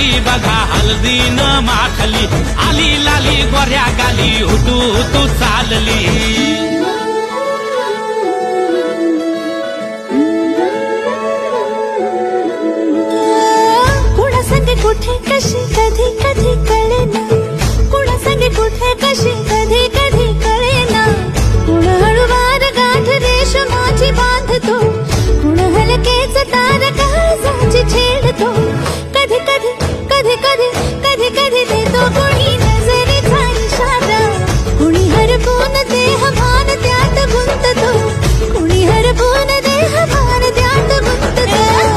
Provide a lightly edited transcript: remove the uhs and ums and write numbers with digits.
आली बघा हळदीनं माखली, आली लाली गोऱ्या गाली, हुटू हुटू चालली. कुठे कशी कधी कधी कळेना, कुणा संगे कुठे कशी कधी कधी कळेना. कुण हळूवार गाठ रेशमाची बांधतो, कुण हलकेच तार